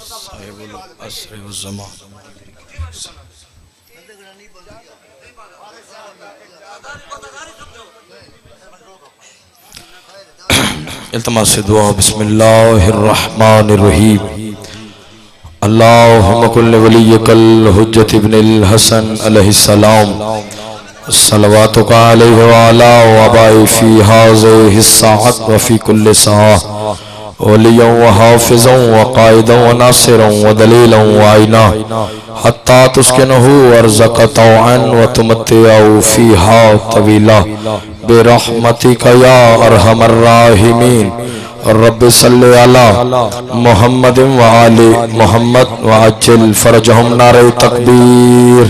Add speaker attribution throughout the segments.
Speaker 1: صاحب العصر والزمان التماس دعا بسم اللہ الرحمن الرحیم اللہم کل ولیک الحجت ابن الحسن علیہ السلام صلواتک علیہ وعلا وعبائی فی حاضر الساعت وفی کل ساعت ولیاں وحافظاں وقائداں وناصراں ودلیلاں وعینا حتی تسکنہو ورزق طوعاً وتمتعو فیہا طویلا برحمتک یا ارحم الراحمین رب صلی علی محمد وآل محمد وعجل فرجہم نعرہ تکبیر.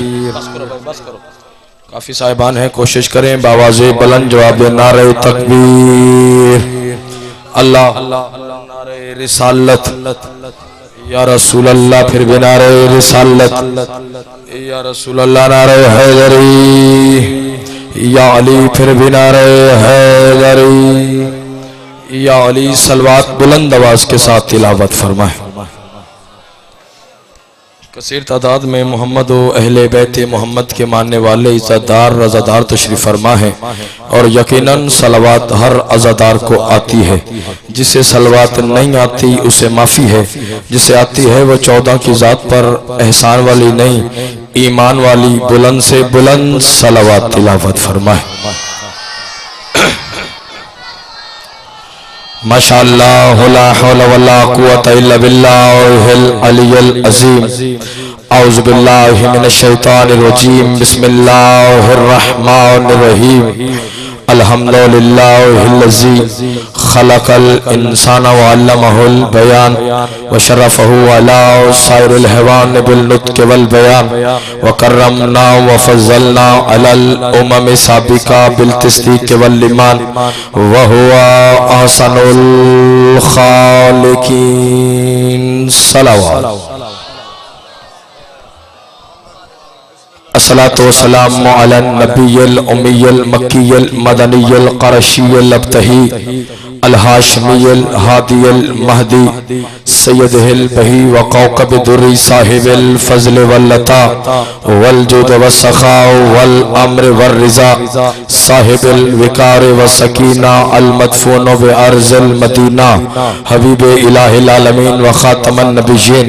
Speaker 1: کافی صاحبان ہیں، کوشش کریں باواز بلند جواب نعرہ تکبیر. اللہ نعرہ رسالت یا رسول اللہ، پھر بھی نعرہ رسالت یا رسول اللہ، نعرہ حیدری یا علی، پھر بھی نعرہ حیدری یا علی. صلوات بلند آواز کے ساتھ تلاوت فرمائیں. کثیر تعداد میں محمد و اہل بیت محمد کے ماننے والے عزتدار رضادار تشریف فرما ہیں، اور یقیناً صلوات ہر عزتدار کو آتی ہے. جسے صلوات نہیں آتی اسے معافی ہے، جسے آتی ہے وہ 14 کی ذات پر احسان والی نہیں ایمان والی. بلند سے بلند صلوات تلاوت فرمائے. ماشاءاللہ لا حول ولا قوة الا باللہ العلی العظیم. اعوذ باللہ من الشیطان الرجیم. بسم اللہ الرحمن الرحیم. الحمدللہ الذی خلق الانسان وعلمہ البیان وشرفہ علی سائر الحیوان بالنطق والبیان وکرمنا وفضلنا علی الامم السابقہ بالتصدیق والایمان وہو احسن الخالقین. صلوات. الصلاة والسلام علی النبی الامی المکی المدنی القرشی الابتہی الہاشمی الہادی المہدی سیدہ البہی وقوقب دری صاحب الفضل واللطا والجود والسخاء والامر والرضا صاحب الوقار والسکینہ المدفون بارض المدینہ حبیب الہ العالمین وخاتم النبیین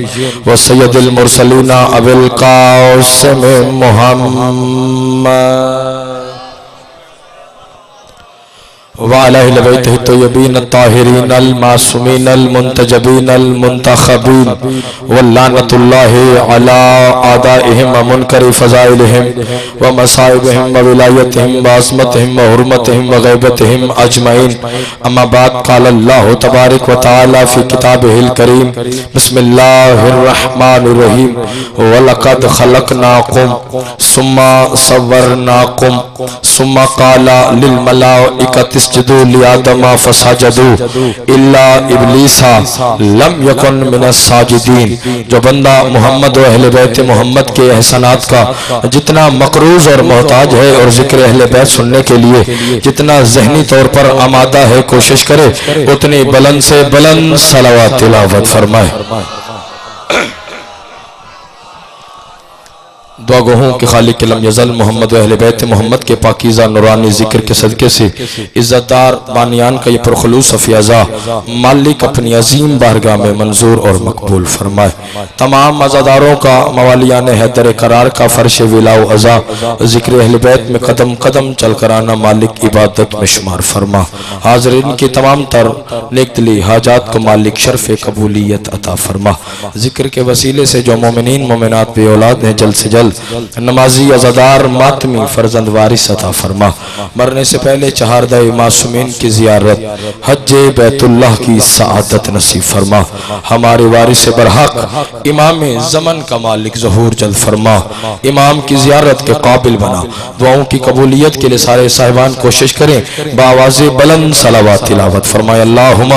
Speaker 1: وسید المرسلین ابو القاسم محمد وعلى أهل بيته الطيبين الطاهرين المعصومين المنتجبين المنتخبين واللعنة الله على أعدائهم ومنكر فضائلهم ومصائبهم وولايتهم وعصمتهم وحرمتهم وغيبتهم أجمعين. أما بعد قال الله تبارك وتعالى في كتابه الكريم بسم الله الرحمن الرحيم ولقد خلقناكم ثم صورناكم ثم قال للملائكة اسجدوا لآدم فسجدوا الا ابلیس لم یکن من الساجدین. جو بندہ محمد و اہل بیت محمد کے احسانات کا جتنا مقروض اور محتاج ہے اور ذکر اہل بیت سننے کے لیے جتنا ذہنی طور پر آمادہ ہے، کوشش کرے اتنی بلند سے بلند صلوات تلاوت فرمائے. دعا گو ہوں کہ خالق لم یزل محمد و اہل بیت محمد کے پاکیزہ نورانی ذکر کے صدقے سے عزتدار بانیان کا یہ پرخلوص افیاضہ مالک اپنی عظیم بارگاہ میں منظور اور مقبول فرمائے. تمام عزاداروں کا موالیان حیدر قرار کا فرش ولا و عزا ذکر اہل بیت میں قدم قدم چل کر آنا مالک عبادت میں شمار فرما. حاضرین کی تمام تر نیک دلی حاجات کو مالک شرف قبولیت عطا فرما. ذکر کے وسیلے سے جو مومنین مومنات بے اولاد ہیں جلد سے جلد نمازی عزادار ماتمی فرزند وارث عطا فرما. مرنے سے پہلے چہاردہ معصومین کی زیارت حج بیت اللہ کی سعادت نصیب فرما. ہمارے وارث برحق امام زمن کا مالک ظہور جلد فرما. امام کی زیارت کے قابل بنا. دعاؤں کی قبولیت کے لئے سارے صاحبان کوشش کریں بآواز بلند صلوات تلاوت فرمائے. اللہم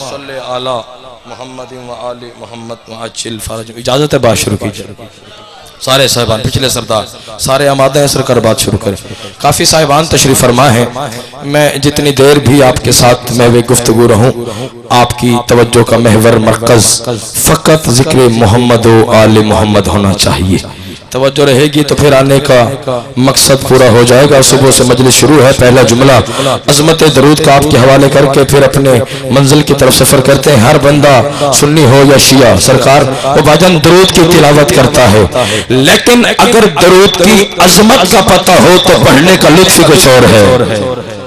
Speaker 1: صلی علی محمد و آل محمد وعجل فرج. اجازت ہے بات شروع کیجئے. سارے صاحبان پچھلے سردار سارے آمادہ ہیں سرکار بات شروع کریں. کافی صاحبان تشریف فرما ہیں. میں جتنی دیر بھی آپ کے ساتھ میں گفتگو رہوں آپ کی توجہ کا محور مرکز فقط ذکر محمد و آل محمد ہونا چاہیے. توجہ رہے گی تو پھر آنے کا مقصد پورا ہو جائے گا. صبح سے مجلس شروع ہے. پہلا جملہ عظمت درود کا آپ کے حوالے کر کے پھر اپنے منزل کی طرف سفر کرتے ہیں. ہر بندہ سنی ہو یا شیعہ سرکار وہ بھجن درود کی تلاوت کرتا ہے، لیکن اگر درود کی عظمت کا پتہ ہو تو پڑھنے کا لطف ہی کچھ اور ہے.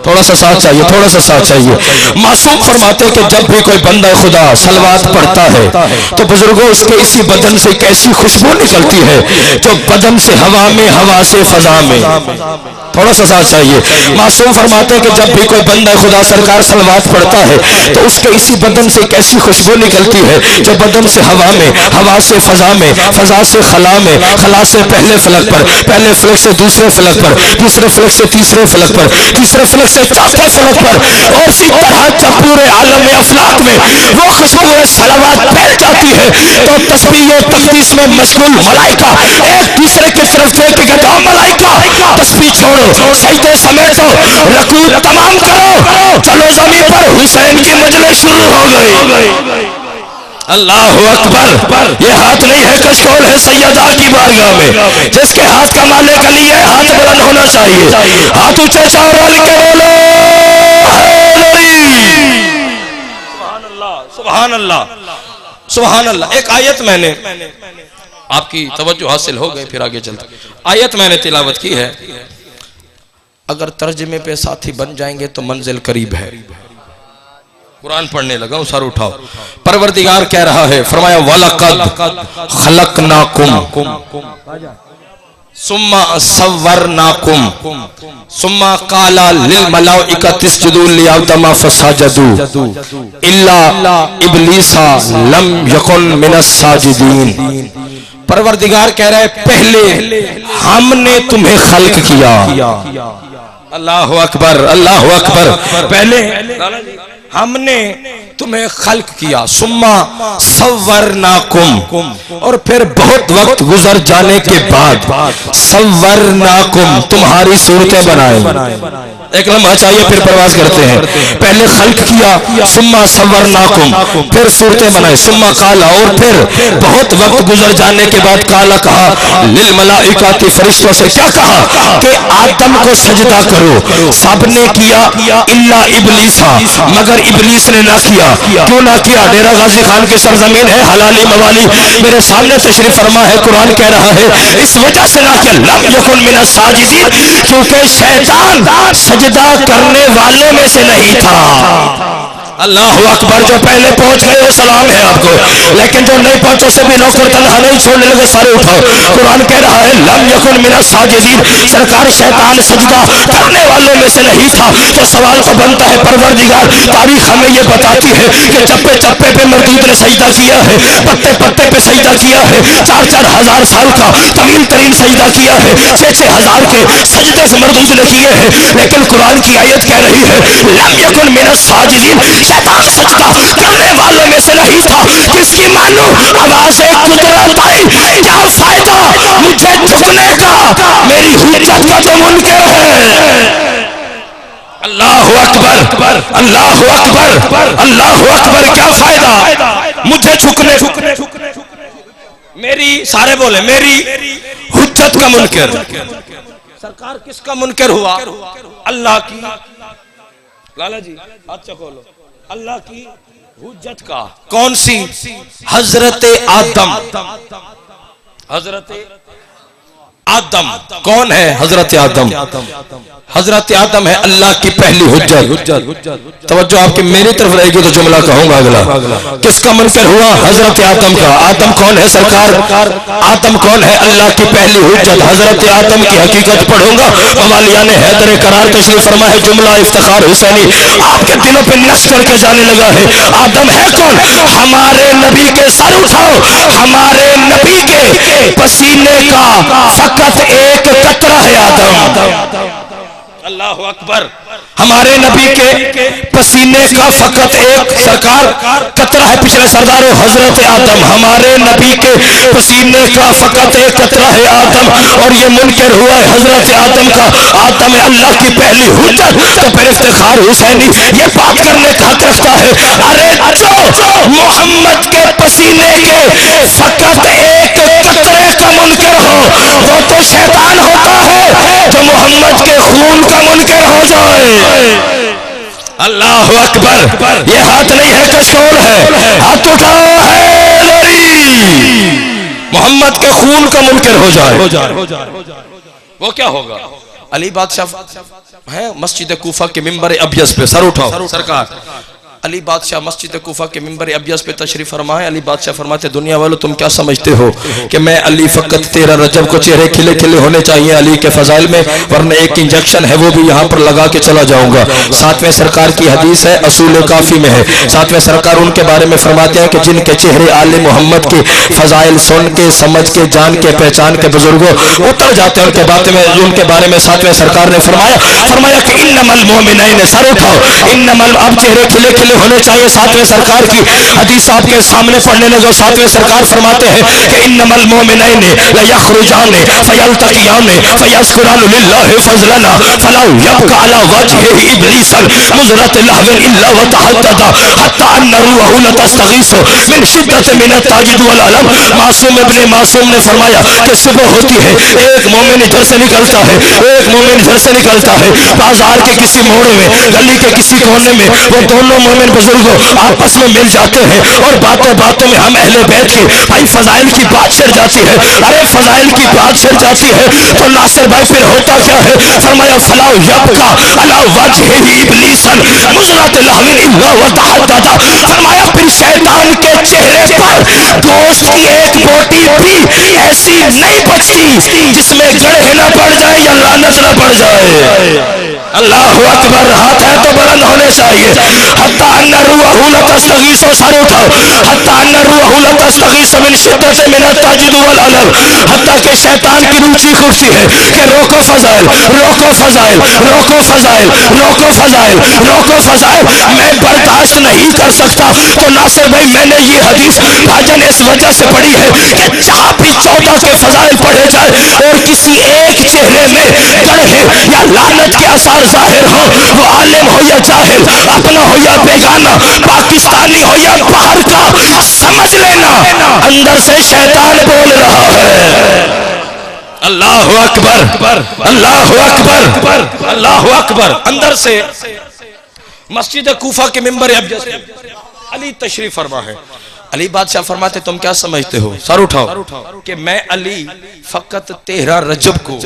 Speaker 1: تھوڑا سا ساتھ چاہیے، تھوڑا سا ساتھ چاہیے. معصوم فرماتے کہ جب بھی کوئی بندہ خدا صلوات پڑھتا ہے تو بزرگوں اس کے اسی بدن سے ایک ایسی خوشبو نکلتی ہے جو بدن سے ہوا میں، ہوا سے فضا میں. تھوڑا سا ساتھ چاہیے. معصوم فرماتے کہ جب بھی کوئی بندہ خدا سرکار صلوات پڑھتا ہے تو اس کے اسی بدن سے ایک ایسی خوشبو نکلتی ہے جو بدن سے ہوا میں، ہوا سے فضا میں، فضا سے خلا میں، خلا سے پہلے فلک پر، پہلے فلک سے دوسرے فلک پر، دوسرے فلک سے تیسرے فلک پر، تیسرے فلک سے چوتھے فلک پر، اور اسی طرح جب پورے عالم افلاک میں وہ خوشبو صلوات پھیل جاتی ہے تو تسبیح و تقدیس میں مشغول ملائکہ ایک دوسرے کی طرف سے کہتا ملائکہ تسبیح چھوڑو، سجدے سمیٹو، رکوع تمام کرو، چلو زمین پر حسین کی مجلس شروع ہو گئی. اللہ اکبر. یہ ہاتھ نہیں ہے کشکول ہے سیدہ کی بارگاہ میں. جس کے ہاتھ کا مالک علی ہے ہاتھ بلند ہونا چاہیے. ہاتھ اونچے چار علی کے بولو سبحان اللہ سبحان اللہ. ایک آیت میں نے آپ کی توجہ حاصل ہو گئی، پھر آگے چلتے. آیت میں نے تلاوت کی ہے، اگر ترجمے پہ ساتھی بن جائیں گے تو منزل قریب ہے. قرآن پڑھنے لگا ہوں، سر اٹھاؤ. پروردگار کہہ رہا ہے، فرمایا وَلَقَدْ خَلَقْنَاكُمْ ثُمَّ صَوَّرْنَاكُمْ ثُمَّ قَالَ لِلْمَلَائِكَةِ اسْجُدُوا لِآدَمَ فَسَجَدُوا إِلَّا إِبْلِيسَ لَمْ يَكُنْ مِنَ السَّاجِدِينَ. پروردگار کہہ رہے پہلے ہم نے تمہیں خلق کیا. اللہ اکبر اللہ اکبر. پہلے ہم نے تمہیں خلق کیا، ثم صورناکم، اور پھر بہت وقت گزر جانے کے بعد صورناکم تمہاری صورتیں بنائیں. ایک لمحہ چاہیے پھر پرواز کرتے ہیں. پہلے خلق کیا، ثم صورناکم، پھر صورتیں بنائیں، ثم قال، اور پھر بہت وقت گزر جانے کے بعد قال کہا للملائکۃ فرشتوں سے کیا کہا کہ آدم کو سجدہ کرو. سب نے کیا الا ابلیس، مگر ابلیس نے نہ کیا. کیوں نہ کیا؟ ڈیرہ غازی خان کی سرزمین ہے، حلالی موالی میرے سامنے تشریف فرما ہے. قرآن کہہ رہا ہے اس وجہ سے نہ کیا، لم یکن من الساجدین، کیونکہ شیطان سجدہ کرنے والوں میں سے نہیں تھا. اللہ اکبر. جو پہلے پہنچ گئے وہ سلام ہے آپ کو، لیکن جو نہیں پہنچے سے بھی نوکر تنہا نہیں چھوڑنے لگے سارے اٹھاؤ. قرآن کہہ رہا ہے لم یکن من الساجدین، سرکار شیطان سجدہ کرنے والوں میں سے نہیں تھا. تو سوال تو بنتا ہے پروردگار تاریخ ہمیں یہ بتاتی ہے کہ چپے چپے پہ مردود نے سجدہ کیا ہے، پتے پتے پہ سجدہ کیا ہے، 4,000 سال کا طویل ترین سجدہ کیا ہے، 6,000 کے سجدے سے مردود نے کیے ہیں. لیکن قرآن کی آیت کہہ رہی ہے لم یکن من الساجدین، شیطان سجدہ کرنے والوں میں سے نہیں تھا. کس کی مانو؟ آواز قدرت آئی، کیا فائدہ مجھے جھکنے کا، میری حجت کا تو منکر ہے. اللہ اکبر اللہ اکبر اللہ اکبر. کیا فائدہ مجھے جھکنے، میری سارے بولے میری حجت کا منکر. سرکار کس کا منکر ہوا؟ اللہ کی. لالا جی ہاتھ چکولو. اللہ کی حجت کا. کون سی؟ حضرت آدم. حضرت آدم کون ہے؟ حضرت آدم. حضرت آدم ہے اللہ کی پہلی حجت. توجہ آپ کی میری طرف رہے گی تو جملہ کہوں گا اگلا. کس کا منکر ہوا؟ حضرت آدم کا. آدم کون ہے سرکار؟ آدم کون ہے؟ اللہ کی پہلی حجت. حضرت آدم کی حقیقت پڑھوں گا. موالیان حیدر قرار تشریف فرما ہے، جملہ افتخار حسینی آپ کے دلوں پہ نقش کر کے جانے لگا ہے. آدم ہے کون؟ ہمارے نبی کے سر اٹھاؤ، ہمارے نبی کے پسینے کا فقط ایک قطرہ ہے آدم. اللہ اکبر. ہمارے نبی کے پسینے کا فقط ایک سرکار قطرہ ہے پچھلے سرداروں حضرت آدم. ہمارے نبی کے پسینے کا فقط ایک قطرہ ہے آدم, اور یہ منکر ہوا ہے حضرت آدم کا. آدم اللہ کی پہلی حجت, تو پھر افتخار حسینی یہ بات کرنے کا حق رکھتا ہے. ارے جو محمد کے پسینے کے فقط ایک قطرے کا منکر ہو وہ تو شیطان ہوتا ہے جو محمد کے خون کا منکر ہو جائے. اللہ اکبر. یہ ہاتھ نہیں ہے کشکول ہے, ہاتھ اٹھاؤ ہے محمد کے خون کا منکر ہو جائے. وہ کیا ہوگا؟ علی بادشاہ ہے مسجد کوفہ کے ممبر ابیض پہ, سر اٹھاؤ سرکار. علی بادشاہ مسجد کوفہ کے ممبر ابیض پہ تشریف فرمائے. علی بادشاہ فرماتے دنیا والوں تم کیا سمجھتے ہو کہ میں علی فقط 13 رجب کو چہرے کھلے کھلے ہونے چاہیے علی کے فضائل میں, ورنہ ایک انجیکشن ہے وہ بھی یہاں پر لگا کے چلا جاؤں گا. 7ویں سرکار کی حدیث ہے اصول کافی میں ہے. 7ویں سرکار ان کے بارے میں فرماتے ہیں کہ جن کے چہرے آل محمد کے فضائل سن کے سمجھ کے جان کے پہچان کے بزرگوں اتر جاتے ہیں ان کے بارے میں 7ویں سرکار نے فرمایا کہ انما المؤمنین, سر اٹھاؤ, انما اب چہرے کھلے کھلے ہونے چاہیے. 7ویں سرکار کی حدیث آپ کے سامنے پڑھنے لگو. 7ویں سرکار فرماتے ہیں کہ انما المؤمنین لیخرجان فیلتقیان فیذکران للہ فضلنا فلا یبقى علی وجهه ابلیس مزرۃ لهو الا وتحدد حتى ان روحه لتستغیث من شدت من التاجد والالم. معصوم ابن معصوم نے فرمایا کہ صبح ہوتی ہے, ایک مومن ادھر سے نکلتا ہے, ایک مومن ادھر سے نکلتا ہے, بازار کے کسی موڑ میں, گلی کے کسی کونے میں وہ دونوں مومن بزرگوں آپس میں مل جاتے ہیں اور باتوں باتوں میں ہم اہل بیت کی بھائی فضائل کی بات چھڑ جاتی ہے. ارے فضائل کی بات چھڑ جاتی ہے تو ناصر بھائی پھر ہوتا کیا ہے؟ فرمایا فلا یبقى علی وجهه ابلیس مزرۃ لهو الا وتحدد. فرمایا پھر شیطان کے چہرے پر گوشت کی ایک بوٹی بھی ایسی نہیں بچتی جس میں گڑھ نہ پڑ جائے یا لعنت نہ پڑ جائے. اللہ اکبر. ہاتھ ہے تو بلند ہونے چاہیے. حتی ان روحہ لتستغیث, سر اٹھاؤ, حتی ان روحہ لتستغیث من شدت من التاجد والالم. حتی کہ شیطان کی روح چیخ اٹھتی ہے کہ روکو فضائل, روکو فضائل, روکو فضائل, روکو فضائل, روکو فضائل, میں برداشت نہیں کر سکتا. تو ناصر بھائی میں نے یہ حدیث بھاجن اس وجہ سے پڑھی ہے کہ جہاں بھی 14 کے فضائل پڑھے جائے اور کسی ایک چہرے میں گڑھے یا لعنت کے اثار ظاہر ہو, وہ عالم ہو یا جاہل, اپنا ہو یا بیگانہ, پاکستانی ہو یا باہر کا, سمجھ لینا اندر سے شیطان بول رہا ہے. اللہ اکبر, اللہ اکبر, اللہ اکبر. اندر سے مسجد کوفہ کے ممبر ابیض علی تشریف فرما ہے. علی بادشاہ فرماتے تم کیا سمجھتے ہو, سر اٹھاؤ, کہ میں علی فقط 13 رجب کو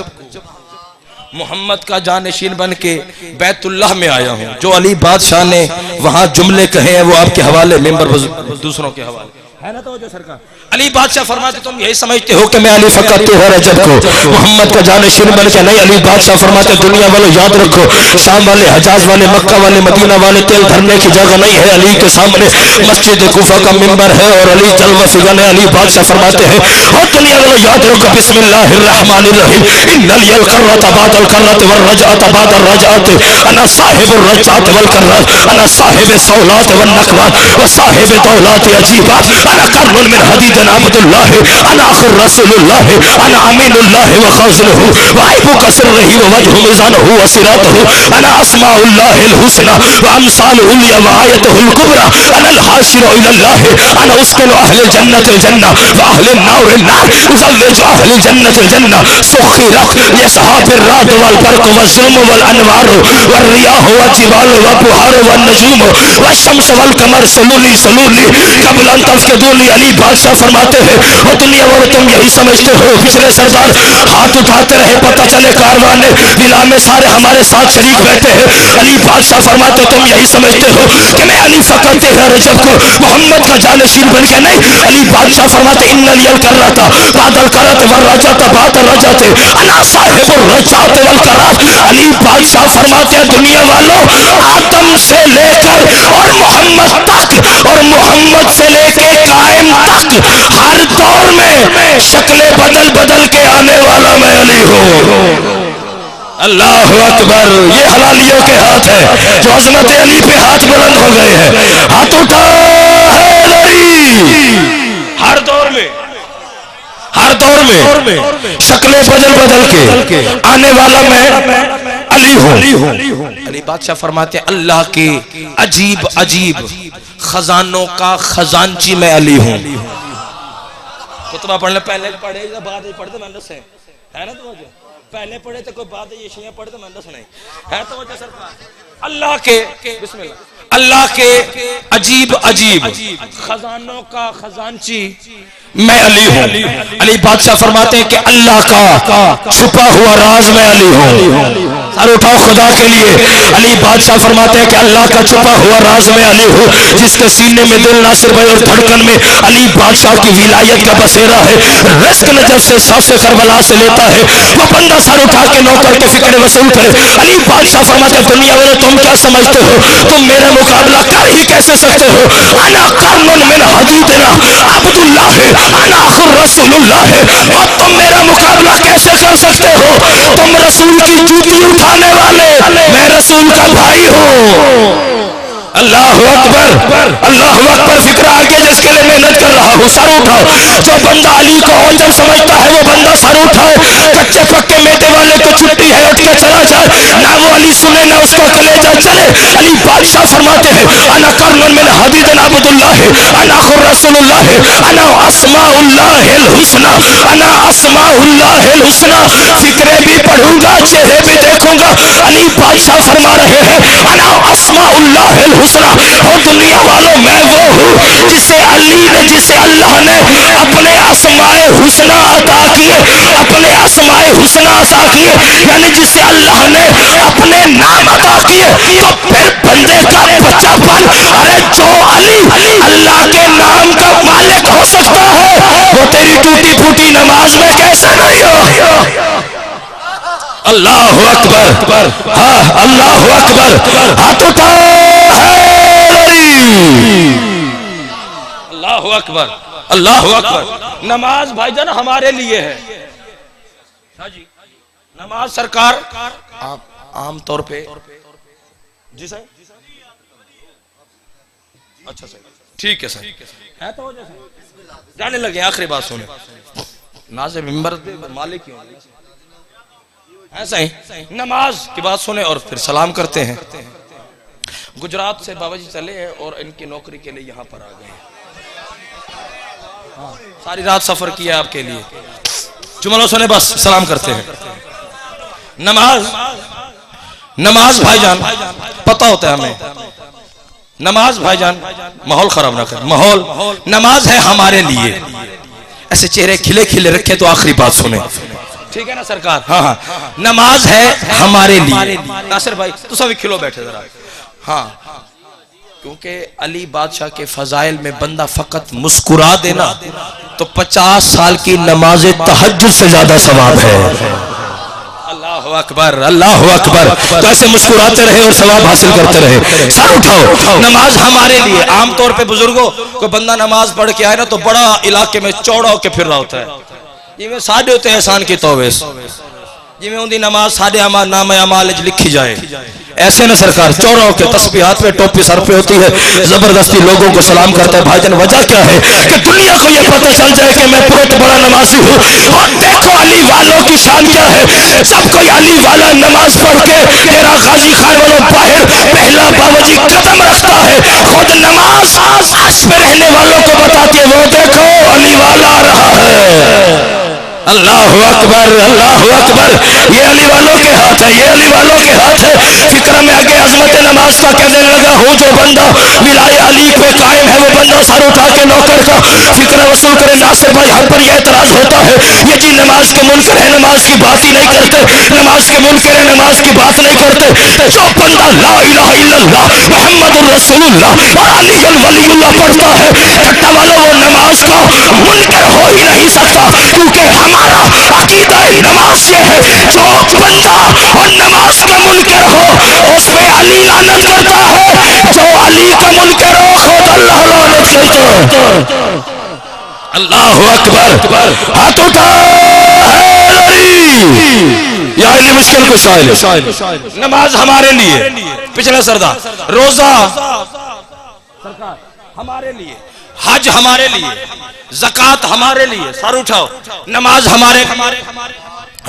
Speaker 1: محمد کا جانشین بن کے بیت اللہ میں آیا ہوں. جو علی بادشاہ نے وہاں جملے کہے ہیں وہ آپ کے حوالے, ممبر دوسروں کے حوالے ہے نا. تو جو سرکار علی بادشاہ فرماتے تم یہی سمجھتے ہو کہ میں علی فقط 13 رجب کو محمد کا جانشین بن کے, نہیں. علی بادشاہ فرماتے دنیا والے یاد رکھو, شام والے, حجاز والے, مکہ والے, مدینہ والے تیل دھرنے کی جگہ نہیں ہے. علی کے سامنے مسجد کوفہ کا ممبر ہے اور علی جلوہ فگن ہے. علی بادشاہ فرماتے ہیں اور دنیا والے یاد رکھو, بسم اللہ الرحمن الرحیم, ان لی القرۃ بعد القرۃ والرجعۃ بعد الرجعۃ, انا صاحب الرجعۃ والقرۃ, انا صاحب الصولات والنقوات وصاحب دولات عجیبات, انا قرن من حدید عبد اللہ, انا اخر رسول اللہ, انا امین اللہ وخازنہ, وعیب کسرہ ووجہ میزانہ وصراطہ, انا اسماء اللہ الحسنى وامثال علیا وآیتہ الکبریٰ, انا الحاشر الی اللہ, انا اسکن اہل الجنت الجنہ واہل النار النار, ازوج اہل الجنت الجنہ, سخرت لصحاب الرعد والبرق والظلم والانوار والریاح والجبال والبحار والنجوم والشمس والقمر سلولی سلولی قبل ان تفقدونی. علی بادشاہ فرماتے ہیں اور دنیا والے تم یہی سمجھتے ہو, پچھلے سردار ہاتھ اٹھاتے رہے, پتہ چلے کاروان بلا میں سارے ہمارے ساتھ شریک بیٹھے ہیں. علی بادشاہ فرماتے تم یہی سمجھتے ہو کہ میں علی فقط 13 رجب کو محمد کا جانشین بن کے, نہیں. علی بادشاہ فرماتے ان لی القرۃ بعد القرۃ والرجعۃ بعد الرجعۃ, انا صاحب الرجعۃ والقرۃ. علی بادشاہ فرماتے ہیں دنیا والوں آدم سے لے کر اور محمد تک اور محمد سے لے کے قائم تک ہر دور میں شکلیں بدل بدل کے آنے والا میں علی ہوں. اللہ اکبر، یہ حلالیوں کے ہاتھ ہے جو عظمت علی پہ ہاتھ بلند ہو گئے ہیں. ہاتھ اٹھا ہر دور میں، ہر دور میں شکلیں بدل کے آنے والا میں علی ہوں. علی بادشاہ فرماتے ہیں اللہ کے عجیب عجیب خزانوں کا خزانچی میں علی ہوں. خطبہ پڑھنے پہلے پڑھے یا بعد میں پڑھتے میں دسیں ہے نا تو پہلے پڑھے تو کوئی بات یہ شیعہ پڑھے تو میں دسنا ہے تو وجہ سرکار اللہ کے بسم اللہ اللہ کے عجیب عجیب خزانوں کا خزانچی میں علی ہوں. علی بادشاہ فرماتے ہیں کہ اللہ کا چھپا ہوا راز میں علی ہوں. سر اٹھاؤ خدا کے لیے. علی بادشاہ فرماتے ہیں کہ اللہ کا چھپا ہوا راز میں علی ہوں. جس کے سینے میں دل ناصر بھائی اور دھڑکن میں علی بادشاہ کی ولایت کا بسیرا ہے. رزق نجف سے صف کربلا سے لیتا ہے وہ بندہ سر اٹھا کے نوکر کے فکر وصول کرے. علی بادشاہ فرماتے ہیں دنیا والے تم کیا سمجھتے ہو؟ تم میرا مقابلہ کر ہی کیسے سکتے ہو؟ انا قرن من حدیدنا عبداللہ ہے، انا آخر رسول اللہ ہے، اور تم میرا مقابلہ کیسے کر سکتے ہو؟ تم رسول کی جوتی اٹھانے والے، میں رسول کا بھائی ہوں. اللہ اکبر، اللہ اکبر. فکر آگے جس کے لیے محنت کر رہا ہوں سر اٹھاؤ. جو بندہ علی کو عجب سمجھتا ہے وہ بندہ سر اٹھاؤ. کچے پکے میدے والے کو چھٹی ہے اٹھ کے چلا جائے، نہ وہ علی سنے نہ اس کو کلیجہ چلے. علی بادشاہ فرماتے ہیں انا قرن من حدید عبد اللہ ہے، انا آخر رسول اللہ ہے، انا اسماء اللہ الحسنى، انا اسماء اللہ الحسنى. فکرے بھی پڑھوں گا چہرے بھی دیکھوں گا. علی بادشاہ فرما رہے ہیں انا اسماء اللہ الحسنى. اور دنیا والوں میں وہ ہوں جسے علی نے، جسے اللہ نے اپنے اسماء حسنى عطا کیے، اپنے اسماء حسنى عطا کیے، یعنی جسے اللہ نے اپنے نام عطا کیے. تو پھر بندے کا بچہ بن، ارے جو علی اللہ کے نام کا مالک ہو سکتا ہے وہ تیری ٹوٹی پھوٹی نماز میں کیسے نہیں ہو؟ اللہ اکبر، ہاں اللہ اکبر. ہاتھ اٹھاؤ اللہ اکبر، اللہ اکبر. نماز بھائی جان ہمارے لیے ہے. نماز سرکار عام طور پہ جی صحیح اچھا صحیح ٹھیک ہے صحیح ہے تو جانے لگے. آخری بات سنیں، ناظر ممبر مالک کیوں ایسا ہی نماز کی بات سنیں اور پھر سلام کرتے ہیں. گجرات سے بابا جی چلے ہیں اور ان کی نوکری کے لیے یہاں پر آ گئے ہیں. ساری رات سفر کیا آپ کے لیے. جملوں سنے بس سلام کرتے ہیں. نماز بھائی جان پتہ ہوتا ہے ہمیں. نماز بھائی جان ماحول خراب نہ کر. ماحول نماز ہے ہمارے لیے. ایسے چہرے کھلے کھلے رکھے تو آخری بات سنیں ٹھیک ہے نا سرکار. ہاں ہاں نماز ہے ہمارے لیے. ناصر بھائی تو سبھی کھلو بیٹھے ذرا. ہاں کیونکہ علی بادشاہ کے فضائل میں بندہ فقط مسکرا دینا تو 50 سال کی نماز تہجد سے زیادہ ثواب ہے. اللہ اکبر، اللہ اکبر. تو ایسے مسکراتے رہے اور ثواب حاصل کرتے رہے. سر اٹھاؤ. نماز ہمارے لیے. عام طور پہ بزرگوں کو بندہ نماز پڑھ کے آئے نا تو بڑا علاقے میں چوڑا ہو کے پھر رہا ہوتا ہے. یہ میں ساڑھے ہوتے ہیں احسان کی توبیس جی میں ان دی نماز ساڑھے نام اعمال لکھی جائے. ایسے نہ سرکار چوڑا ہو کے تسبیح ہاتھ پہ ٹوپی سر پہ ہوتی ہے زبردستی لوگوں کو سلام کرتا ہے. بھائی جان وجہ کیا ہے کہ دنیا کو یہ پتہ چل جائے کہ میں بہت بڑا نمازی ہوں. اور دیکھو علی والوں کی شان کیا ہے. جب کوئی علی والا نماز پڑھ کے تیرا غازی خان والوں باہر پہلا باوجی قدم رکھتا ہے خود نماز عرش پہ رہنے والوں کو بتاتی ہے وہ دیکھو علی والا آ رہا ہے. اللہ اکبر، اللہ اکبر. یہ علی والوں کے ہاتھ ہے، یہ علی والوں کے ہاتھ ہے. فکر میں آگے عظمت نماز کا کہنے لگا ہوں جو بندہ ولایہ علی پہ قائم ہے وہ بندہ سر اٹھا کے نوکر کا فکر وصول کرے. ناصر بھائی ہم پر یہ اعتراض ہوتا ہے یہ جی نماز کے منکر ہے نماز کی بات ہی نہیں کرتے، نماز کے منکر ہے نماز کی بات نہیں کرتے. جو بندہ لا الہ الا اللہ محمد الرسول اللہ اور علی ولی اللہ پڑھتا ہے ٹھٹا والوں وہ نماز کا منکر ہو ہی نہیں سکتا. کیونکہ ہمارا عقیدہ نماز یہ ہے جو بندہ اور نماز کا منکر ہو اس پہ علی لعنت کرتا ہے، جو علی کا منکر ہو خود اللہ لعنت کرتا. اللہ اکبر. ہاتھ اٹھا یا علی مشکل کو شائل نماز ہمارے لیے، پچھلا سردار روزہ ہمارے لیے، حج ہمارے لیے، زکوٰۃ ہمارے لیے، سر اٹھاؤ، نماز ہمارے،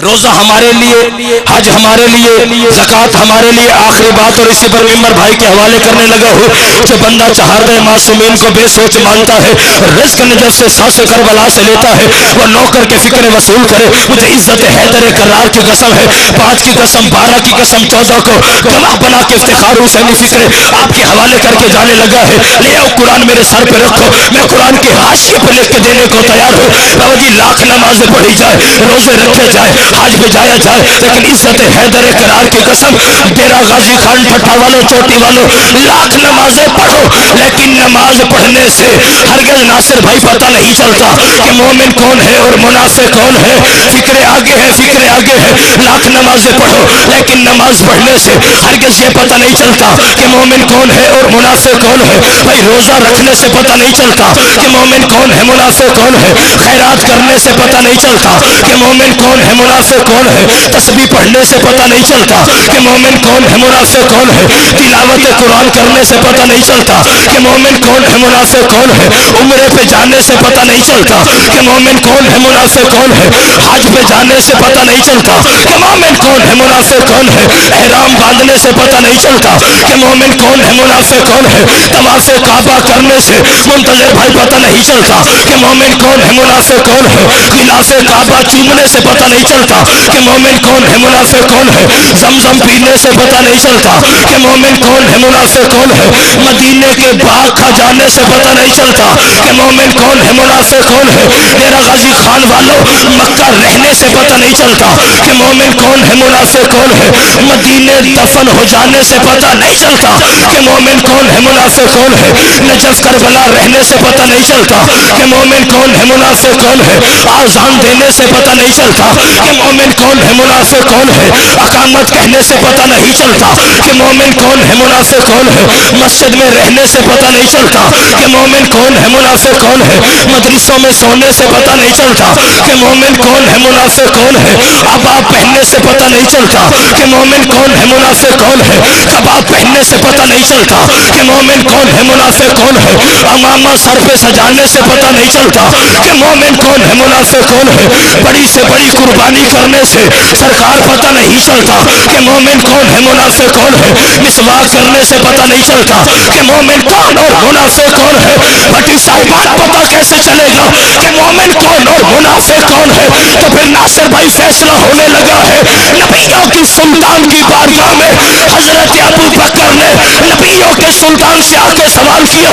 Speaker 1: روزہ ہمارے لیے، حج ہمارے لیے، زکوٰۃ ہمارے لیے۔ آخری بات اور اسی پر ممبر بھائی کے حوالے کرنے لگا ہوں، جو بندہ چہاردہ معصومین کو بے سوچ مانتا ہے، رزق نجف سے سانس کربلا سے لیتا ہے، وہ نوکر کے فکر وصول کرے، مجھے عزت حیدر کرار کی قسم ہے، 5 کی قسم، 12 کی قسم، 14 کو گواہ بنا کے افتخار حسینی فکر آپ کے حوالے کر کے جانے لگا ہے۔ لے آؤ قرآن میرے سر پہ رکھو، میں قرآن کے حاشیے پہ لکھ کے دینے کو تیار ہوں۔ بابا جی لاکھ نمازیں پڑھی جائے، روزے رکھے جائے، حج پہ جایا جائے، لیکن عزت حیدر کرار کی قسم، ڈیرہ غازی خان ٹھٹھا والوں، چوٹی والوں، لاکھ نمازیں پڑھو، لیکن نماز پڑھنے سے ہرگز ناصر بھائی پتہ نہیں چلتا کہ مومن کون ہے اور منافق کون ہے۔ فکر آگے ہے، فکر آگے ہے، لاکھ نمازیں پڑھو، لیکن نماز پڑھنے سے ہرگز یہ پتہ نہیں چلتا کہ مومن کون ہے اور منافق کون ہے۔ بھائی روزہ رکھنے سے پتہ نہیں چلتا کہ مومن کون ہے، منافق کون ہے۔ خیرات کرنے سے پتہ نہیں چلتا کہ مومن کون ہے، منافق کون ہے۔ تسبیح پڑھنے سے پتہ نہیں چلتا کہ مومن کون ہے، منافق کون ہے۔ تلاوت قرآن کرنے سے پتہ نہیں چلتا کہ مومن کون ہے، منافق کون ہے۔ عمرے پہ جانے سے پتہ نہیں چلتا کہ مومن کون ہے، منافق کون ہے۔ حج پہ جانے سے پتہ نہیں چلتا کہ مومن کون ہے، منافق کون ہے۔ احرام باندھنے سے پتہ نہیں چلتا کہ مومن کون ہے، منافق کون ہے۔ طواف کعبہ کرنے سے منتظر بھائی پتہ نہیں چلتا کہ مومن کون ہے، منافق کون ہے۔ غلاف کعبہ چومنے سے پتہ نہیں چلتا کہ مومن کون ہے، منافق کون ہے۔ زمزم پینے سے پتہ نہیں چلتا کہ مومن کون ہے، منافق کون ہے۔ مدینے کے باغ کھا جانے سے پتہ نہیں چلتا کہ مومن کون ہے، منافق کون ہے۔ ڈیرہ غازی خان والوں مکہ رہنے سے پتہ نہیں چلتا کہ مومن کون ہے، منافق کون ہے۔ مدینے دفن ہو جانے سے پتہ نہیں چلتا کہ مومن کون ہے، منافق کون ہے۔ نجف کربلا رہنے سے پتہ نہیں چلتا کہ مومن کون ہے، منافق کون ہے۔ آذان دینے سے پتہ نہیں چلتا کہ مومن کون ہے، منافق کون ہے۔ اقامت کہنے سے پتہ نہیں چلتا کہ مومن کون ہے، منافق کون ہے۔ مسجد میں رہنے سے پتہ نہیں چلتا کہ مومن کون ہے، منافق کون ہے۔ مدرسوں میں سونے سے پتہ نہیں چلتا کہ مومن کون ہے، منافق کون ہے۔ عبا پہننے سے پتہ نہیں چلتا کہ مومن کون ہے، منافق کون ہے۔ کباب پہننے سے پتہ نہیں چلتا کہ مومن کون ہے، منافق کون ہے۔ امامہ سر پہ سجانے سے پتہ نہیں چلتا کہ مومن کون ہے، منافق کون ہے۔ بڑی سے بڑی قربانی کرنے سے سرکار پتہ نہیں چلتا کہ مومن کون ہے، منافق کون ہے۔ مسواک کرنے سے پتہ نہیں چلتا کہ مومن کون اور منافق کون ہے۔ بھٹی صاحبات پتہ کیسے چلے گا کہ مومن کون اور منافق کون ہے؟ تو پھر ناصر بھائی فیصلہ ہونے لگا ہے۔ نبیوں کی سلطان کی بارگاہ میں حضرت ابو بکر نے نبیوں کے سلطان سے آ کے سوال کیا،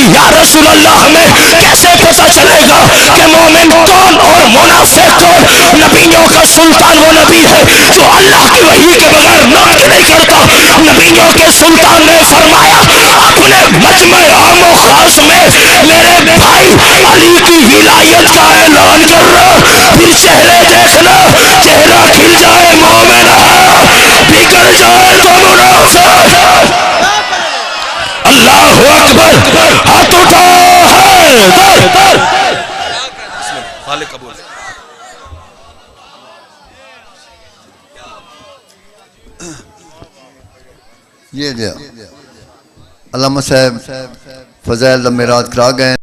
Speaker 1: یا رسول اللہ ہمیں کیسے پتہ چلے گا کہ مومن کون اور منافق کون؟ نبیوں کا سلطان وہ نبی ہے جو اللہ کی وحی کے بغیر نطق نہیں کرتا۔ نبیوں کے سلطان نے فرمایا اپنے مجمع عام و خاص میں میرے بھائی علی کی ولایت کا اعلان کر رہا، پھر چہرے دیکھنا، چہرہ کھل جائے مومن ہے، بگڑ جائے تو منافق۔ اللہ اکبر، ہاتھ اٹھاؤ ہے قبول۔
Speaker 2: یہ دیا علامہ صاحب فضائل میراث کرا گئے۔